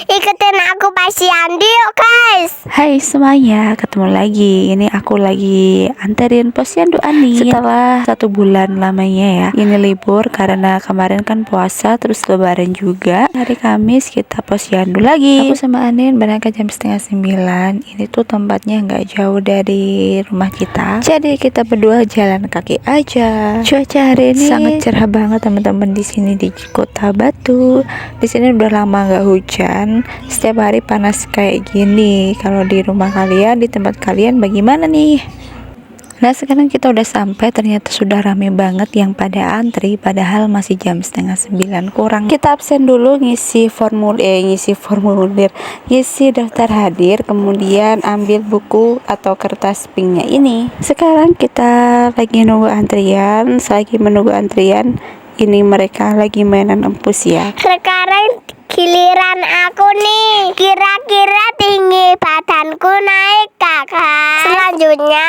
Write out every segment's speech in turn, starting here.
ikutin aku Posyandu yuk guys. Hai semuanya, ketemu lagi. Ini aku lagi anterin Posyandu Ani setelah 1 bulan lamanya ya. Ini libur karena kemarin kan puasa, terus lebaran juga. Hari Kamis kita Posyandu lagi. Aku sama Anin berangkat jam 8:30. Ini tuh tempatnya nggak jauh dari rumah kita, jadi kita berdua jalan kaki aja. Cuaca hari ini sangat cerah banget teman-teman di sini di Kota Batu. Di sini udah lama nggak hujan. Setiap hari panas kayak gini. Kalau di rumah kalian, di tempat kalian bagaimana nih? Nah sekarang kita udah sampai, ternyata sudah rame banget yang pada antri, padahal masih jam 8:30 kurang. Kita absen dulu ngisi formulir, ngisi daftar hadir, kemudian ambil buku atau kertas pinknya ini. Sekarang kita lagi nunggu antrian. Selagi menunggu antrian, ini mereka lagi mainan empus ya. Sekarang giliran aku nih. Kira-kira tinggi badanku naik kakak. Selanjutnya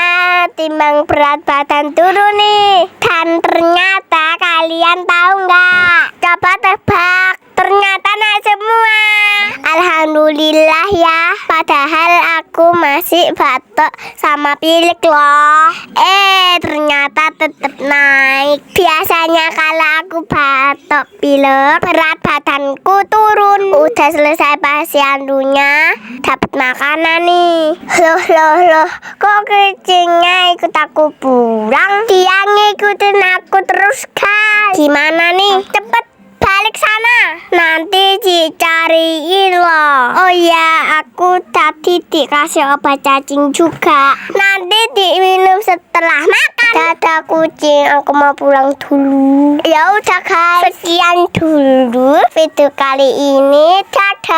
timbang berat badan turun nih. Dan ternyata kalian tahu nggak? Coba tebak. Ternyata naik semua. Alhamdulillah ya. Padahal aku masih batuk sama pilek loh. Ternyata tetap naik. Biasanya kalau aku batuk pilek, berat badanku turun. Udah selesai Posyandunya, dapat makanan nih. Loh, kok kucingnya ikut aku pulang? Dia ngikutin aku terus guys. Gimana nih? Cepet balik sana, nanti dicariin loh. Oh ya, aku tadi dikasih obat cacing juga. Nanti diminum setelah makan. Dadah kucing, aku mau pulang dulu. Ya udah guys, sekian dulu video kali ini. Dadah.